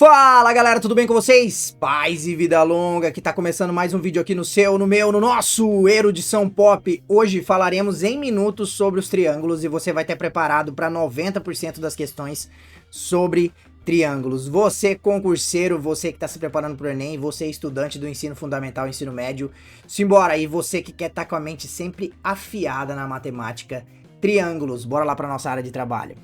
Fala galera, tudo bem com vocês? Paz e vida longa, que tá começando mais um vídeo aqui no seu, no meu, no nosso Erudição Pop. Hoje falaremos em minutos sobre os triângulos e você vai ter preparado para 90% das questões sobre triângulos. Você concurseiro, você que tá se preparando pro Enem, você estudante do ensino fundamental, ensino médio, simbora! E você que quer estar com a mente sempre afiada na matemática, triângulos, bora lá para nossa área de trabalho.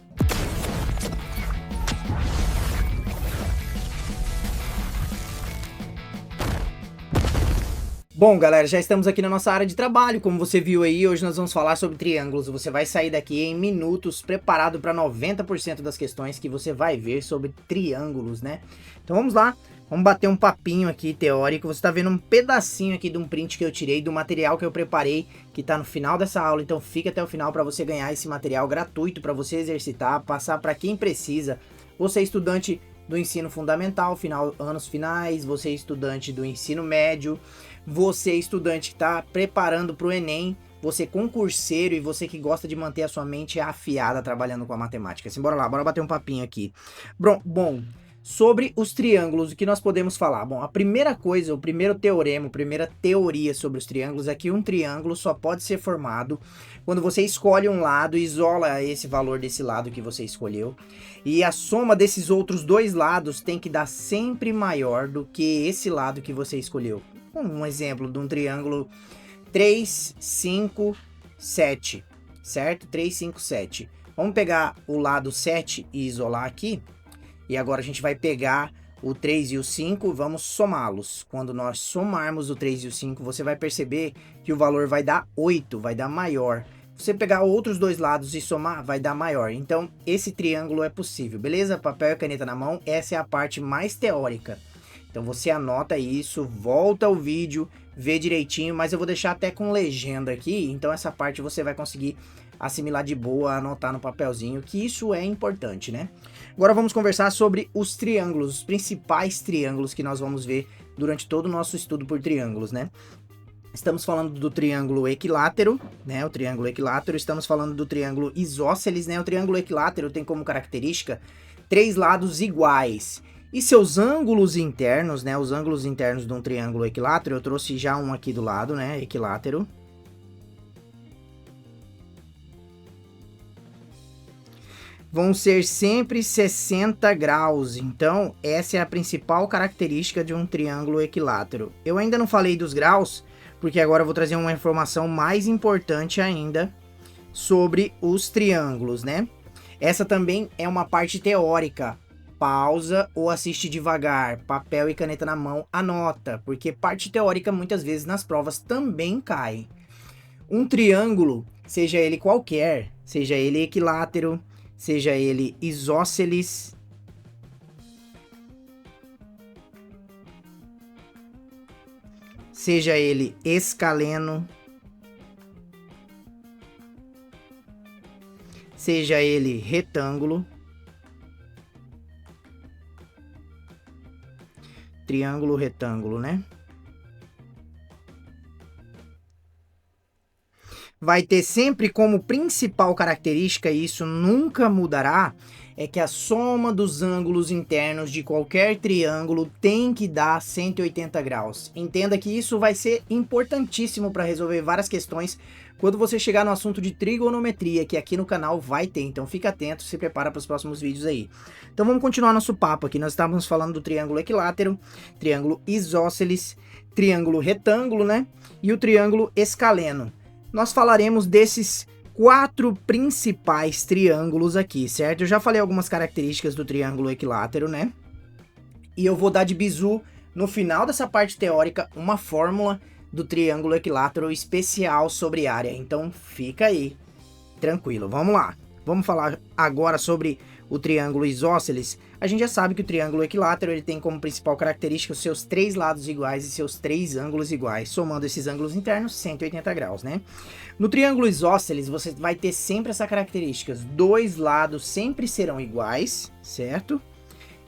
Bom, galera, já estamos aqui na nossa área de trabalho, como você viu aí, hoje nós vamos falar sobre triângulos. Você vai sair daqui em minutos preparado para 90% das questões que você vai ver sobre triângulos, né? Então vamos lá, vamos bater um papinho aqui teórico. Você está vendo um pedacinho aqui de um print que eu tirei do material que eu preparei, que está no final dessa aula, então fica até o final para você ganhar esse material gratuito, para você exercitar, passar para quem precisa. Você é estudante do ensino fundamental, anos finais, você é estudante do ensino médio, você estudante que está preparando para o Enem, você concurseiro e você que gosta de manter a sua mente afiada trabalhando com a matemática. Assim, bora lá, bora bater um papinho aqui. Bom, sobre os triângulos, o que nós podemos falar? Bom, a primeira coisa, o primeiro teorema, a primeira teoria sobre os triângulos é que um triângulo só pode ser formado quando você escolhe um lado, isola esse valor desse lado que você escolheu, e a soma desses outros dois lados tem que dar sempre maior do que esse lado que você escolheu. Um exemplo de um triângulo 3, 5, 7, certo? 3, 5, 7. Vamos pegar o lado 7 e isolar aqui. E agora a gente vai pegar o 3 e o 5, vamos somá-los. Quando nós somarmos o 3 e o 5, você vai perceber que o valor vai dar 8, vai dar maior. Se você pegar outros dois lados e somar, vai dar maior. Então, esse triângulo é possível, beleza? Papel e caneta na mão, essa é a parte mais teórica. Então você anota isso, volta o vídeo, vê direitinho, mas eu vou deixar até com legenda aqui, então essa parte você vai conseguir assimilar de boa, anotar no papelzinho, que isso é importante, né? Agora vamos conversar sobre os triângulos, os principais triângulos que nós vamos ver durante todo o nosso estudo por triângulos, né? Estamos falando do triângulo equilátero, né? O triângulo equilátero, estamos falando do triângulo isósceles, né? O triângulo equilátero tem como característica 3 lados iguais. E seus ângulos internos, né? Os ângulos internos de um triângulo equilátero, eu trouxe já um aqui do lado, né? Equilátero. Vão ser sempre 60 graus. Então, essa é a principal característica de um triângulo equilátero. Eu ainda não falei dos graus, porque agora eu vou trazer uma informação mais importante ainda sobre os triângulos, né? Essa também é uma parte teórica. Pausa ou assiste devagar, papel e caneta na mão, anota, porque parte teórica muitas vezes nas provas também cai. Um triângulo, seja ele qualquer, seja ele equilátero, seja ele isósceles, seja ele escaleno, seja ele retângulo, triângulo, retângulo, né? Vai ter sempre como principal característica, e isso nunca mudará, é que a soma dos ângulos internos de qualquer triângulo tem que dar 180 graus. Entenda que isso vai ser importantíssimo para resolver várias questões quando você chegar no assunto de trigonometria, que aqui no canal vai ter. Então fica atento, se prepara para os próximos vídeos aí. Então vamos continuar nosso papo aqui. Nós estávamos falando do triângulo equilátero, triângulo isósceles, triângulo retângulo, né? E o triângulo escaleno. Nós falaremos desses 4 principais triângulos aqui, certo? Eu já falei algumas características do triângulo equilátero, né? E eu vou dar de bizu no final dessa parte teórica uma fórmula do triângulo equilátero especial sobre área. Então fica aí, tranquilo. Vamos lá. Vamos falar agora sobre o triângulo isósceles. A gente já sabe que o triângulo equilátero ele tem como principal característica os seus 3 lados iguais e seus 3 ângulos iguais, somando esses ângulos internos 180 graus, né? No triângulo isósceles você vai ter sempre essa característica, 2 lados sempre serão iguais, certo?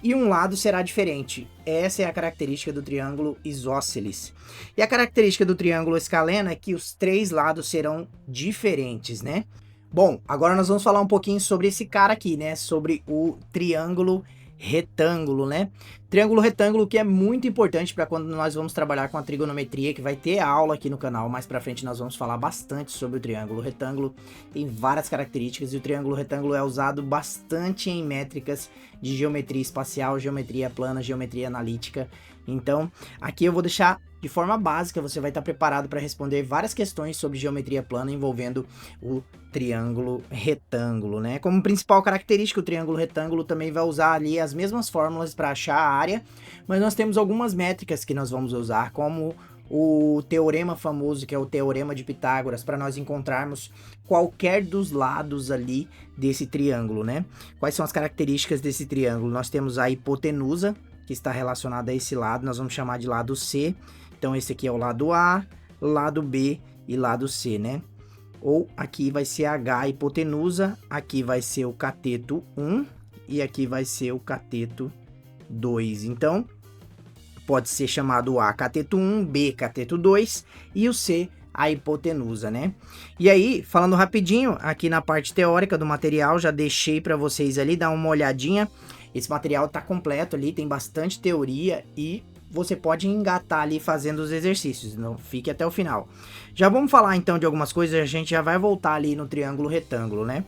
E um lado será diferente. Essa é a característica do triângulo isósceles. E a característica do triângulo escaleno é que os 3 lados serão diferentes, né? Bom, agora nós vamos falar um pouquinho sobre esse cara aqui, né? Sobre o triângulo retângulo, né? Triângulo retângulo que é muito importante para quando nós vamos trabalhar com a trigonometria, que vai ter aula aqui no canal. Mais para frente nós vamos falar bastante sobre o triângulo retângulo. Tem várias características e o triângulo retângulo é usado bastante em métricas de geometria espacial, geometria plana, geometria analítica. Então, aqui eu vou deixar de forma básica, você vai estar preparado para responder várias questões sobre geometria plana envolvendo o triângulo retângulo, né? Como principal característica, o triângulo retângulo também vai usar ali as mesmas fórmulas para achar a área, mas nós temos algumas métricas que nós vamos usar, como o teorema famoso, que é o teorema de Pitágoras, para nós encontrarmos qualquer dos lados ali desse triângulo, né? Quais são as características desse triângulo? Nós temos a hipotenusa, que está relacionada a esse lado, nós vamos chamar de lado C. Então esse aqui é o lado A, lado B e lado C, né? Ou aqui vai ser H hipotenusa, aqui vai ser o cateto 1 e aqui vai ser o cateto 2. Então, pode ser chamado A cateto 1, B cateto 2 e o C a hipotenusa, né? E aí, falando rapidinho, aqui na parte teórica do material, já deixei para vocês ali dar uma olhadinha. Esse material tá completo ali, tem bastante teoria e você pode engatar ali fazendo os exercícios, não fique até o final. Já vamos falar então de algumas coisas, a gente já vai voltar ali no triângulo retângulo, né?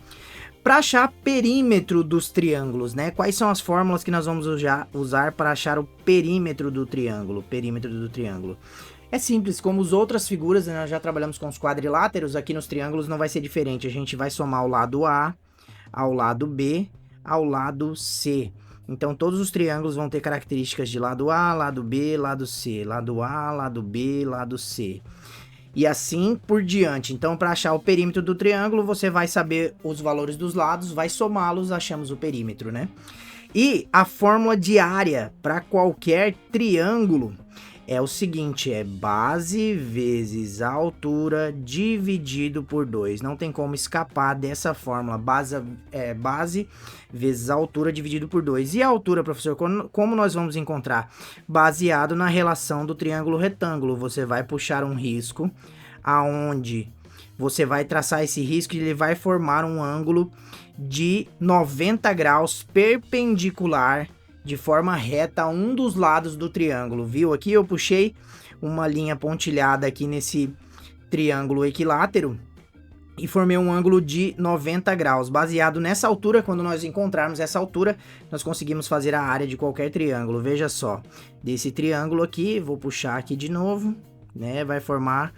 Para achar perímetro dos triângulos, né? Quais são as fórmulas que nós vamos usar para achar o perímetro do triângulo? É simples, como as outras figuras, nós já trabalhamos com os quadriláteros, aqui nos triângulos não vai ser diferente. A gente vai somar o lado A ao lado B ao lado C. Então, todos os triângulos vão ter características de lado A, lado B, lado C. Lado A, lado B, lado C. E assim por diante. Então, para achar o perímetro do triângulo, você vai saber os valores dos lados, vai somá-los, achamos o perímetro, né? E a fórmula de área para qualquer triângulo é o seguinte, é base vezes a altura dividido por 2. Não tem como escapar dessa fórmula, base vezes a altura dividido por 2. E a altura, professor, como nós vamos encontrar? Baseado na relação do triângulo retângulo. Você vai puxar um risco, aonde você vai traçar esse risco e ele vai formar um ângulo de 90 graus perpendicular de forma reta a um dos lados do triângulo, viu? Aqui eu puxei uma linha pontilhada aqui nesse triângulo equilátero e formei um ângulo de 90 graus. Baseado nessa altura, quando nós encontrarmos essa altura, nós conseguimos fazer a área de qualquer triângulo. Veja só, desse triângulo aqui, vou puxar aqui de novo, né? Vai formar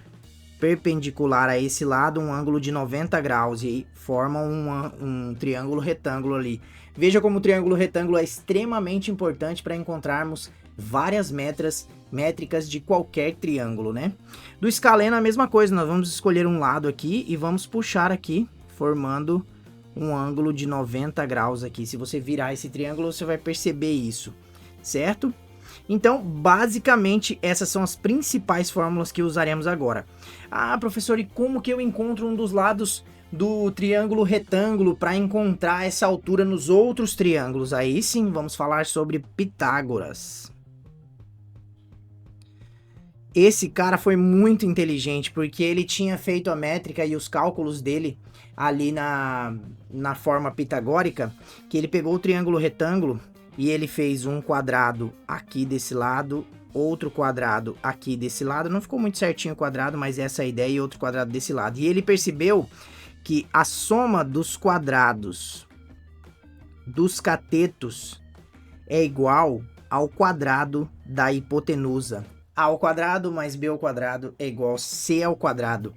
perpendicular a esse lado um ângulo de 90 graus e aí forma um triângulo retângulo ali. Veja como o triângulo retângulo é extremamente importante para encontrarmos várias métricas de qualquer triângulo, né? Do escaleno a mesma coisa, nós vamos escolher um lado aqui e vamos puxar aqui, formando um ângulo de 90 graus aqui. Se você virar esse triângulo, você vai perceber isso, certo? Então, basicamente, essas são as principais fórmulas que usaremos agora. Ah, professor, e como que eu encontro um dos lados do triângulo retângulo para encontrar essa altura nos outros triângulos? Aí sim, vamos falar sobre Pitágoras. Esse cara foi muito inteligente, porque ele tinha feito a métrica e os cálculos dele ali na forma pitagórica, que ele pegou o triângulo retângulo e ele fez um quadrado aqui desse lado, outro quadrado aqui desse lado. Não ficou muito certinho o quadrado, mas essa é a ideia, e outro quadrado desse lado. E ele percebeu que a soma dos quadrados dos catetos é igual ao quadrado da hipotenusa. A ao quadrado mais b ao quadrado é igual a c ao quadrado.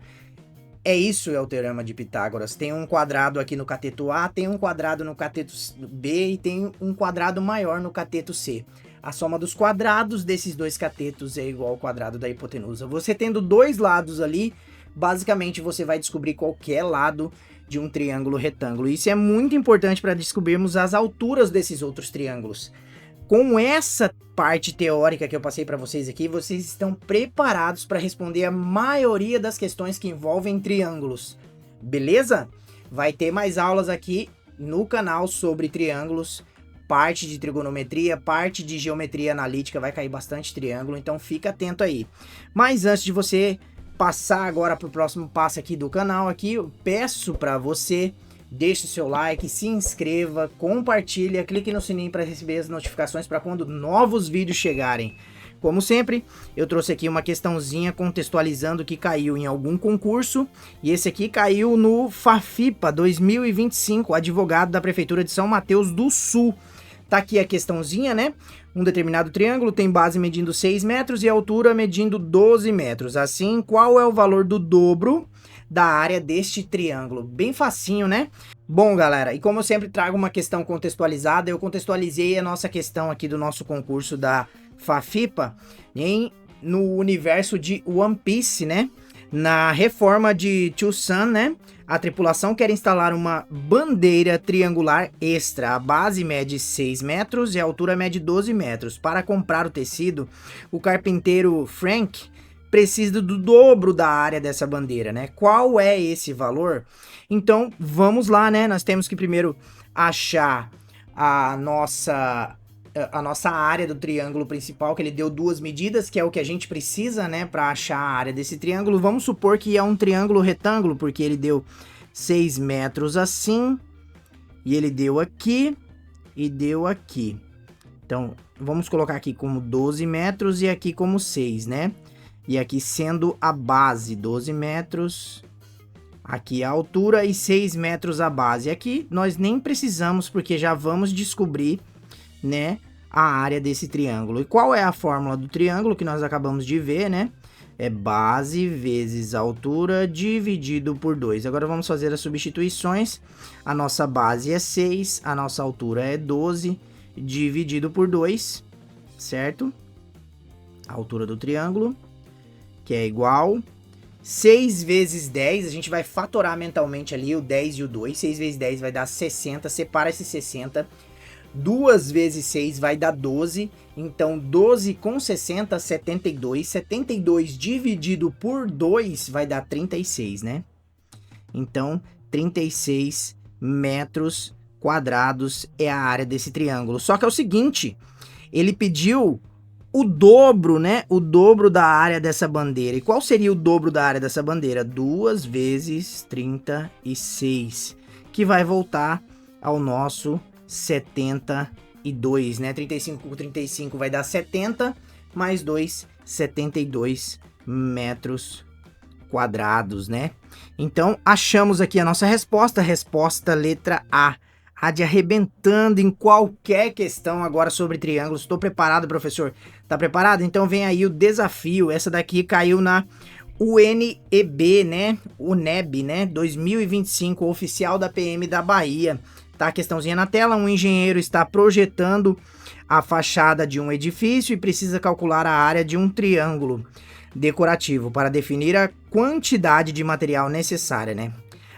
Isso é o teorema de Pitágoras. Tem um quadrado aqui no cateto A, tem um quadrado no cateto B e tem um quadrado maior no cateto C. A soma dos quadrados desses dois catetos é igual ao quadrado da hipotenusa. Você tendo dois lados ali, basicamente você vai descobrir qualquer lado de um triângulo retângulo. Isso é muito importante para descobrirmos as alturas desses outros triângulos. Com essa parte teórica que eu passei para vocês aqui, vocês estão preparados para responder a maioria das questões que envolvem triângulos. Beleza? Vai ter mais aulas aqui no canal sobre triângulos, parte de trigonometria, parte de geometria analítica, vai cair bastante triângulo, então fica atento aí. Mas antes de você passar agora para o próximo passo aqui do canal, aqui eu peço para você deixe seu like, se inscreva, compartilha, clique no sininho para receber as notificações para quando novos vídeos chegarem. Como sempre, eu trouxe aqui uma questãozinha contextualizando que caiu em algum concurso, e esse aqui caiu no FAFIPA 2025, advogado da Prefeitura de São Mateus do Sul. Tá aqui a questãozinha, né? Um determinado triângulo tem base medindo 6 metros e altura medindo 12 metros. Assim, qual é o valor do dobro da área deste triângulo? Bem facinho, né? Bom, galera, e como eu sempre trago uma questão contextualizada, eu contextualizei a nossa questão aqui do nosso concurso da FAFIPA no universo de One Piece, né? Na reforma de Tio-san, né? A tripulação quer instalar uma bandeira triangular extra. A base mede 6 metros e a altura mede 12 metros. Para comprar o tecido, o carpinteiro Frank precisa do dobro da área dessa bandeira, né? Qual é esse valor? Então, vamos lá, né? Nós temos que primeiro achar a nossa área do triângulo principal, que ele deu 2 medidas, que é o que a gente precisa, né, para achar a área desse triângulo. Vamos supor que é um triângulo retângulo, porque ele deu 6 metros assim, e ele deu aqui, e deu aqui. Então, vamos colocar aqui como 12 metros e aqui como 6, né? E aqui sendo a base, 12 metros, aqui a altura e 6 metros a base. Aqui nós nem precisamos, porque já vamos descobrir, né, a área desse triângulo. E qual é a fórmula do triângulo que nós acabamos de ver, né? É base vezes altura dividido por 2. Agora vamos fazer as substituições. A nossa base é 6, a nossa altura é 12, dividido por 2, certo? A altura do triângulo, que é igual 6 vezes 10, a gente vai fatorar mentalmente ali o 10 e o 2. 6 vezes 10 vai dar 60, separa esse 60. 2 vezes 6 vai dar 12, então 12 com 60, 72. 72 dividido por 2 vai dar 36, né? Então, 36 metros quadrados é a área desse triângulo. Só que é o seguinte, ele pediu o dobro, né? O dobro da área dessa bandeira. E qual seria o dobro da área dessa bandeira? 2 vezes 36, que vai voltar ao nosso 72, né? 35 com 35 vai dar 70, mais 2, 72 metros quadrados, né? Então, achamos aqui a nossa resposta letra A. A de arrebentando em qualquer questão agora sobre triângulos. Estou preparado, professor? Tá preparado? Então vem aí o desafio. Essa daqui caiu na UNEB, né? UNEB, né? 2025, oficial da PM da Bahia. Tá a questãozinha na tela, um engenheiro está projetando a fachada de um edifício e precisa calcular a área de um triângulo decorativo para definir a quantidade de material necessária, né?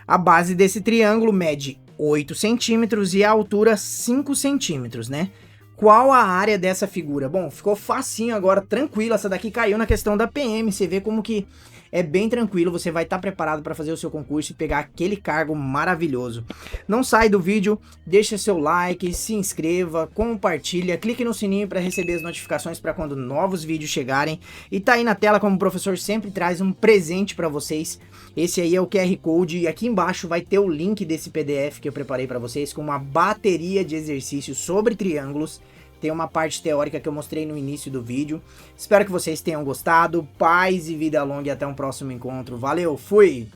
A base desse triângulo mede 8 centímetros e a altura 5 centímetros, né? Qual a área dessa figura? Bom, ficou facinho agora, tranquilo, essa daqui caiu na questão da PM, você vê como que é bem tranquilo, você vai estar preparado para fazer o seu concurso e pegar aquele cargo maravilhoso. Não sai do vídeo, deixa seu like, se inscreva, compartilha, clique no sininho para receber as notificações para quando novos vídeos chegarem. E tá aí na tela, como o professor sempre traz, um presente para vocês. Esse aí é o QR Code e aqui embaixo vai ter o link desse PDF que eu preparei para vocês com uma bateria de exercícios sobre triângulos. Tem uma parte teórica que eu mostrei no início do vídeo. Espero que vocês tenham gostado. Paz e vida longa e até um próximo encontro. Valeu, fui!